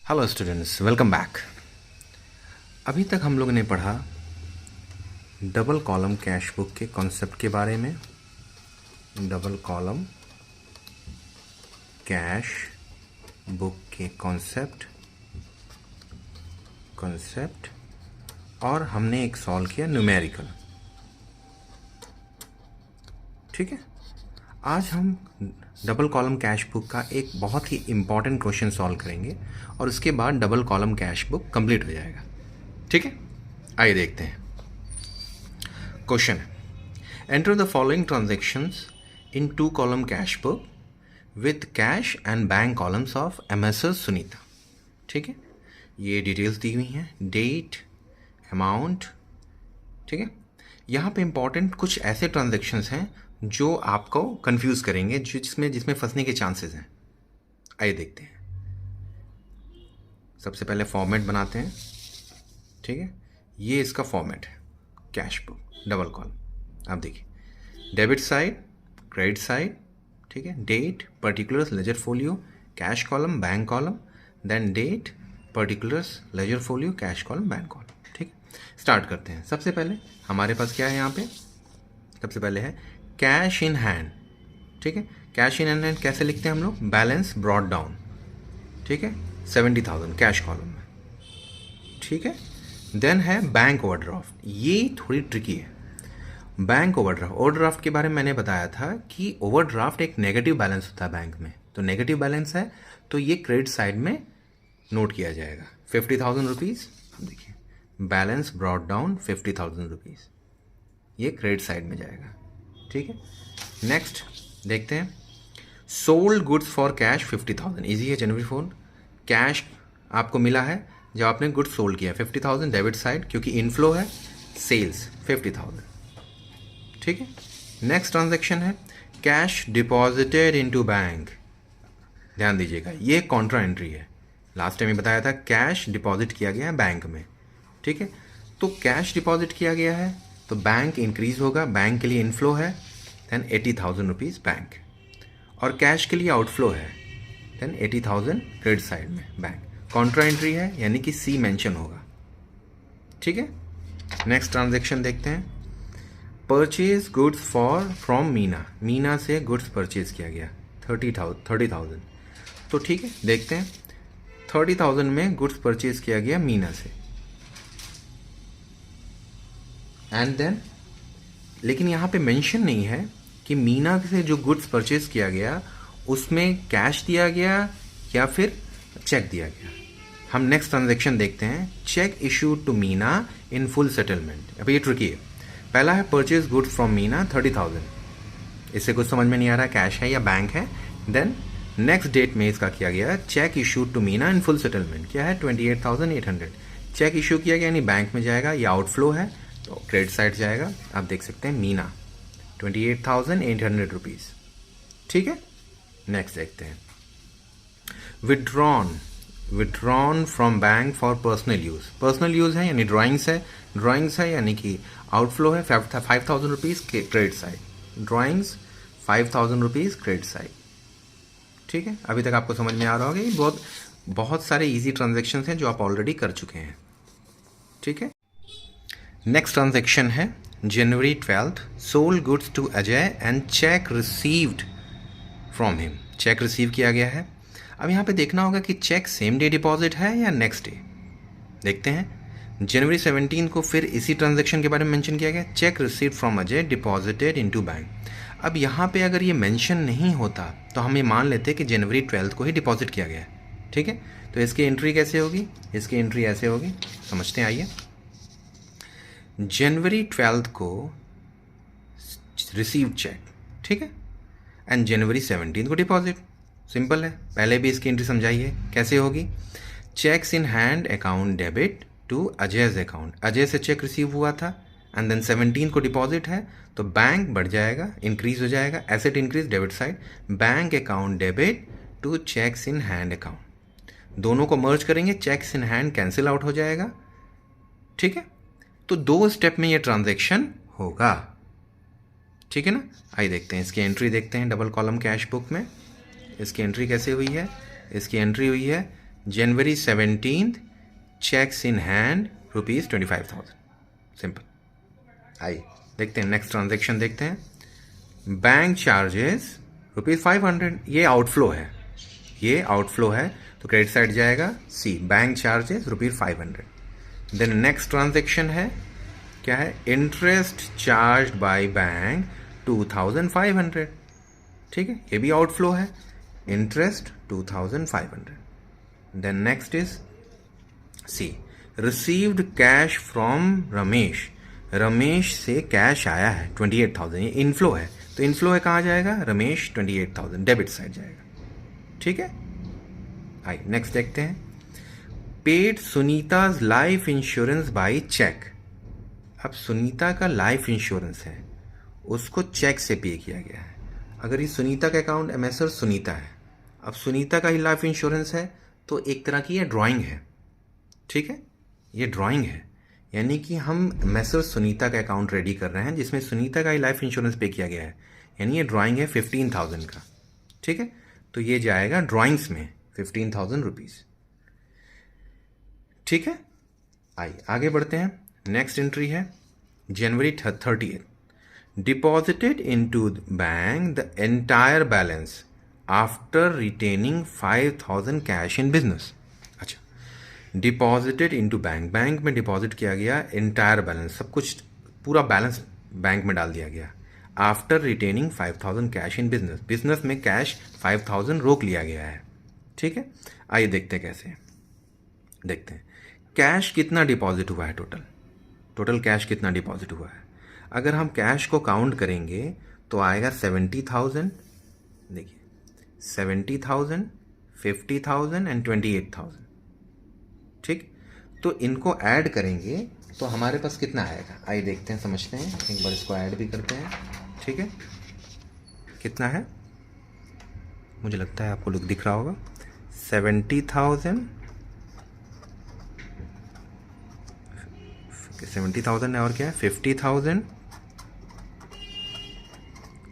Hello students, welcome back. अभी तक हम लोग ने पढ़ा डबल कॉलम कैश बुक के कॉन्सेप्ट के बारे में। डबल कॉलम कैश बुक के कॉन्सेप्ट और हमने एक सॉल्व किया न्यूमेरिकल। ठीक है, आज हम डबल कॉलम कैश बुक का एक बहुत ही इम्पॉर्टेंट क्वेश्चन सॉल्व करेंगे और उसके बाद double column cash book complete हो जाएगा। ठीक है, आइए देखते हैं। क्वेश्चन है, enter the following transactions in to column cash book with cash and bank columns of MSS Sunita. ठीक है, ये डिटेल्स दी हुई हैं, डेट, अमाउंट। ठीक है, यहाँ पे इंपॉर्टेंट कुछ ऐसे ट्रांजेक्शन्स हैं जो आपको कंफ्यूज करेंगे, जिसमें फंसने के चांसेस हैं। आइए देखते हैं। सबसे पहले फॉर्मेट बनाते हैं। ठीक है, ये इसका फॉर्मेट है कैश बुक डबल कॉलम। आप देखिए, डेबिट साइड, क्रेडिट साइड। ठीक है, date, particulars, ledger folio, cash column, bank column, then date, particulars, ledger folio, cash column, bank column. ठीक है, स्टार्ट करते हैं। सबसे पहले हमारे पास क्या है यहाँ पे? सबसे पहले है कैश इन हैंड। ठीक है, कैश इन हैंड कैसे लिखते हैं हम लोग? Balance brought down. ठीक है, 70,000 कैश कॉलम में। ठीक है, देन है बैंक ओवरड्राफ्ट। ये थोड़ी ट्रिकी है। बैंक ओवरड्राफ्ट के बारे में मैंने बताया था कि ओवरड्राफ्ट एक नेगेटिव बैलेंस होता है बैंक में। तो नेगेटिव बैलेंस है तो ये क्रेडिट साइड में नोट किया जाएगा। 50,000 रुपीज़। देखिए, बैलेंस ब्रॉट डाउन 50,000 रुपीज़, ये क्रेडिट साइड में जाएगा। ठीक है, नेक्स्ट देखते हैं। Sold goods for cash 50,000। Easy है, जनवरी 4। कैश आपको मिला है जब आपने गुड्स सोल्ड किया। 50,000 डेबिट साइड, क्योंकि इनफ्लो है, सेल्स 50,000। ठीक है, नेक्स्ट ट्रांजैक्शन है कैश डिपॉजिटेड इनटू बैंक। ध्यान दीजिएगा, ये कॉन्ट्रा एंट्री है। लास्ट टाइम ये बताया था कैश डिपॉजिट किया गया है बैंक में। ठीक है, तो कैश डिपॉजिट किया गया है तो बैंक इंक्रीज होगा, बैंक के लिए इनफ्लो है, देन 80,000 रुपीज़ बैंक। और कैश के लिए आउटफ्लो है, देन 80,000 क्रेडिट साइड में बैंक। कॉन्ट्रा एंट्री है, यानी कि सी मेंशन होगा। ठीक है, नेक्स्ट ट्रांजैक्शन देखते हैं। Purchase goods from Meena. Meena से गुड्स परचेज किया गया 30,000। तो ठीक है, देखते हैं। 30,000 में गुड्स परचेज किया गया मीना से, एंड देन, लेकिन यहाँ पे मेंशन नहीं है कि मीना से जो गुड्स परचेज किया गया उसमें कैश दिया गया या फिर चेक दिया गया। हम नेक्स्ट ट्रांजैक्शन देखते हैं, cheque issued to Meena in full settlement. अब ये ट्रिकी है। पहला है परचेज गुड्स फ्रॉम मीना 30,000, इससे कुछ समझ में नहीं आ रहा कैश है या बैंक है। देन नेक्स्ट डेट में इसका किया गया cheque issued to Meena in full settlement, क्या है 28,800। चेक इशू किया गया यानी बैंक में जाएगा, या आउटफ्लो है तो क्रेडिट साइड जाएगा। आप देख सकते हैं मीना 28,800 रुपीज़। ठीक है, नेक्स्ट देखते हैं। Withdrawn from bank for personal use. Personal use है यानी ड्राइंग्स है यानी कि आउटफ्लो है 5,000 rupees credit side. Drawings 5,000 rupees credit side. ठीक है, अभी तक आपको समझ में आ रहा होगा। ये बहुत सारे इजी ट्रांजेक्शन हैं जो आप ऑलरेडी कर चुके हैं। ठीक है, नेक्स्ट ट्रांजेक्शन है जनवरी 12th, sold goods to Ajay and cheque received from him. Cheque receive किया गया है। अब यहाँ पे देखना होगा कि चेक सेम डे डिपॉजिट है या नेक्स्ट डे। देखते हैं, जनवरी 17 को फिर इसी ट्रांजेक्शन के बारे में मेंशन किया गया, check received from Ajay deposited into bank. अब यहाँ पे अगर ये मेंशन नहीं होता तो हम ये मान लेते कि जनवरी 12 को ही डिपॉजिट किया गया है। ठीक है, तो इसकी एंट्री कैसे होगी? इसकी एंट्री ऐसे होगी, समझते हैं। आइए, जनवरी 12 को रिसीव चेक, ठीक है, एंड जनवरी 17 को डिपॉजिट। सिंपल है, पहले भी इसकी एंट्री समझाइए कैसे होगी। Cheques in hand account debit to Ajay's account. Ajay से चेक रिसीव हुआ था एंड देन 17 को डिपॉजिट है तो बैंक बढ़ जाएगा, इंक्रीज हो जाएगा, asset increase debit side, bank account debit to cheques in hand account. दोनों को मर्ज करेंगे, cheques in hand cancel out हो जाएगा। ठीक है, तो 2 स्टेप में ये ट्रांजैक्शन होगा। ठीक है ना, आइए देखते हैं इसकी एंट्री। देखते हैं डबल कॉलम कैश बुक में इसकी एंट्री कैसे हुई है। इसकी एंट्री हुई है जनवरी 17 चेक्स इन हैंड ₹25,000। सिंपल। आइए देखते हैं नेक्स्ट ट्रांजेक्शन देखते हैं। बैंक चार्जेस ₹500, ये आउटफ्लो है, ये आउटफ्लो है तो क्रेडिट साइड जाएगा C, bank charges ₹500। Then next transaction है क्या है, इंटरेस्ट चार्ज बाय बैंक 2,500, ठीक है, ये भी आउटफ्लो है, interest 2,500। Then next is C, received cash from Ramesh, Ramesh से कैश आया है 28,000, ये इनफ्लो है, तो इनफ्लो है कहाँ जाएगा, रमेश 28,000 डेबिट साइड जाएगा, ठीक है। आइए नेक्स्ट देखते हैं। Paid Sunita's life insurance by cheque, अब सुनीता का लाइफ इंश्योरेंस है, उसको चेक से पे किया गया है। अगर ये सुनीता का अकाउंट एमएसर सुनीता है, अब सुनीता का ही लाइफ इंश्योरेंस है, तो एक तरह की ये ड्राइंग है, ठीक है, ये ड्राइंग है, यानी कि हम मैसर सुनीता का अकाउंट रेडी कर रहे हैं जिसमें सुनीता का ही लाइफ इंश्योरेंस पे किया गया है, यानी ये ड्राइंग है 15,000 का, ठीक है, तो ये जाएगा ड्राइंग्स में 15,000 रुपीज़, ठीक है। आइए आगे बढ़ते हैं। नेक्स्ट एंट्री है जनवरी 30, deposited into bank the entire balance after retaining 5,000 cash in business. अच्छा, डिपॉजिटेड इनटू बैंक, बैंक में डिपॉजिट किया गया एंटायर बैलेंस, सब कुछ पूरा बैलेंस बैंक में डाल दिया गया, after retaining 5,000 cash in business, business में कैश 5,000 रोक लिया गया है, ठीक है। आइए देखते हैं कैसे, देखते हैं कैश कितना डिपॉजिट हुआ है, टोटल कैश कितना डिपॉजिट हुआ है। अगर हम कैश को काउंट करेंगे तो आएगा 70,000, देखिए 70,000, 50,000 एंड 28,000, ठीक। तो इनको ऐड करेंगे तो हमारे पास कितना आएगा, आइए देखते हैं, समझते हैं, एक बार इसको ऐड भी करते हैं, ठीक है। कितना है, मुझे लगता है आपको लुक दिख रहा होगा, 70,000 है, और क्या है 50,000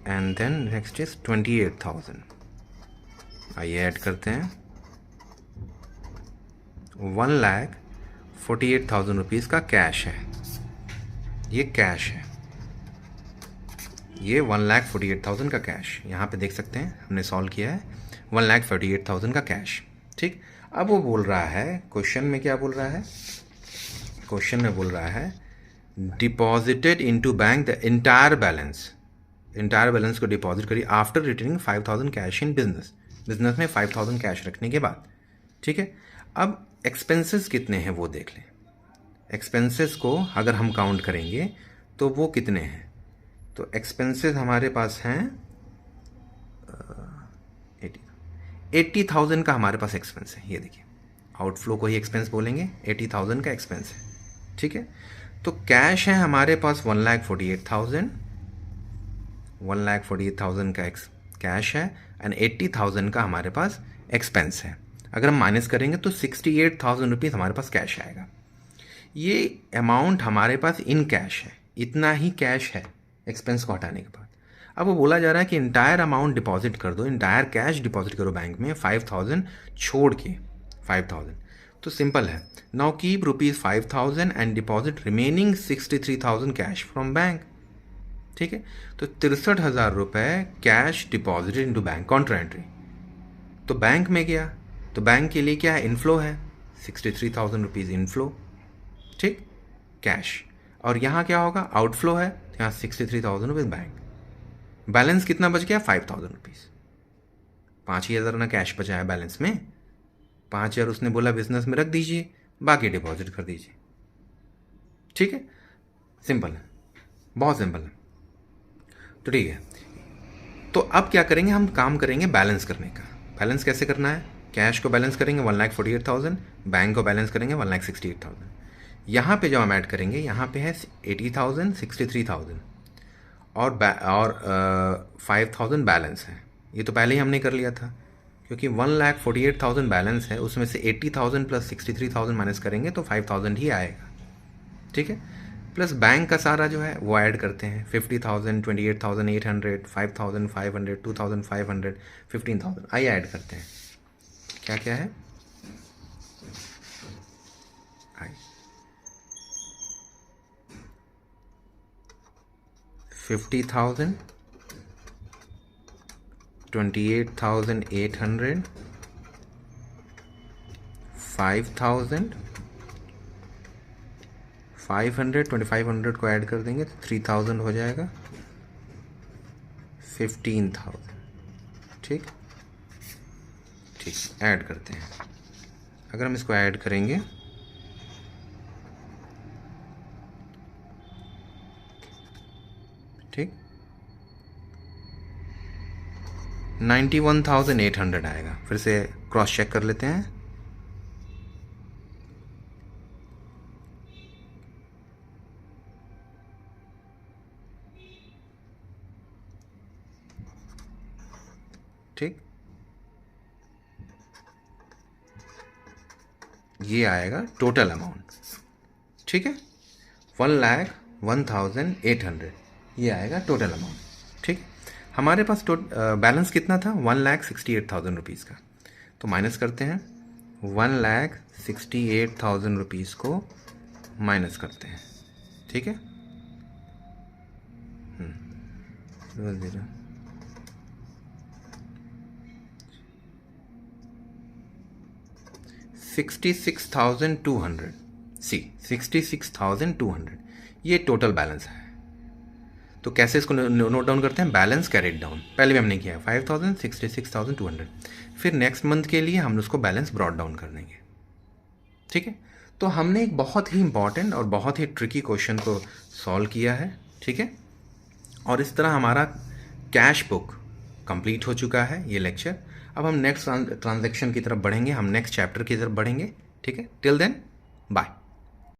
एंड देन नेक्स्ट इज 28,000। आइए ऐड करते हैं, 1,48,000 रुपीज़ का कैश है, ये कैश है, ये 1,48,000 का कैश, यहाँ पे देख सकते हैं हमने सॉल्व किया है, 1,48,000 का कैश, ठीक। अब वो बोल रहा है, क्वेश्चन में क्या बोल रहा है, क्वेश्चन में बोल रहा है deposited into bank the entire balance, entire balance को डिपॉजिट करिए after returning 5,000 cash in business, business में 5,000 कैश रखने के बाद, ठीक है। अब एक्सपेंसेस कितने हैं वो देख लें, एक्सपेंसेस को अगर हम काउंट करेंगे तो वो कितने हैं, तो एक्सपेंसेस हमारे पास हैं 80,000 का हमारे पास एक्सपेंस है, ये देखिए आउटफ्लो को ही एक्सपेंस बोलेंगे, 80,000 का एक्सपेंस है, ठीक है। तो कैश है हमारे पास 1,48,000 का कैश है एंड 80,000 का हमारे पास एक्सपेंस है। अगर हम माइनस करेंगे तो 68,000 रुपीज़ हमारे पास कैश आएगा। ये अमाउंट हमारे पास इन कैश है, इतना ही कैश है एक्सपेंस को हटाने के बाद। अब वो बोला जा रहा है कि इंटायर अमाउंट डिपॉजिट कर दो, इंटायर कैश डिपॉजिट करो बैंक में 5,000 छोड़ के 5,000, तो सिंपल है, now keep ₹5,000 and deposit remaining 63,000 cash from bank, ठीक है। तो 63,000 रुपये cash deposited into bank, counter entry, तो बैंक में गया, तो बैंक के लिए क्या है, इनफ्लो है 63,000 रुपीज़ इनफ्लो, ठीक, कैश, और यहाँ क्या होगा, आउटफ्लो है, तो यहाँ 63,000 रुपीज़ बैंक, बैलेंस कितना बच गया 5,000 रुपीज़, 5,000 ना कैश बचा है बैलेंस में, 5,000 उसने बोला बिजनेस में रख दीजिए, बाकी डिपॉजिट कर दीजिए, ठीक है, सिंपल है, बहुत सिंपल है। तो ठीक है, तो अब क्या करेंगे, हम काम करेंगे बैलेंस करने का। बैलेंस कैसे करना है, कैश को बैलेंस करेंगे 1,48,000, बैंक को बैलेंस करेंगे 1,68,000। यहाँ पे जब हम ऐड करेंगे, यहाँ पे है 80,000, 63,000 और 5,000 बैलेंस है, ये तो पहले ही हमने कर लिया था, क्योंकि 1,48,000 बैलेंस है, उसमें से 80,000 प्लस 63,000 माइनस करेंगे तो 5,000 ही आएगा, ठीक है। प्लस बैंक का सारा जो है वो ऐड करते हैं, 50,000, 28,800, 5,500, 2,500, 15,000, आइए ऐड करते हैं, क्या क्या है, भाई 50,000, 28,800, 5,000, 500, 2,500 को ऐड कर देंगे तो 3,000 हो जाएगा, 15,000। ठीक ठीक, ऐड करते हैं। अगर हम इसको ऐड करेंगे ठीक 91,800 आएगा। फिर से क्रॉस चेक कर लेते हैं। ठीक, ये आएगा टोटल अमाउंट। ठीक है, 1,01,800 ये आएगा टोटल अमाउंट। ठीक, हमारे पास बैलेंस कितना था? 1,68,000 रुपीज़ का। तो माइनस करते हैं, 1,68,000 रुपीज़ को माइनस करते हैं। ठीक है, 66,200 सी 66,200 ये टोटल बैलेंस है। तो कैसे इसको नोट डाउन करते हैं? बैलेंस कैरिड डाउन, पहले भी हमने किया 5,000, 66,200। फिर नेक्स्ट मंथ के लिए हम उसको बैलेंस ब्रॉड डाउन कर देंगे। ठीक है, तो हमने एक बहुत ही इंपॉर्टेंट और बहुत ही ट्रिकी क्वेश्चन को सॉल्व किया है। ठीक है, और इस तरह हमारा कैश बुक कंप्लीट हो चुका है ये लेक्चर। अब हम नेक्स्ट ट्रांजैक्शन की तरफ बढ़ेंगे, हम नेक्स्ट चैप्टर की तरफ बढ़ेंगे। ठीक है, टिल देन बाय।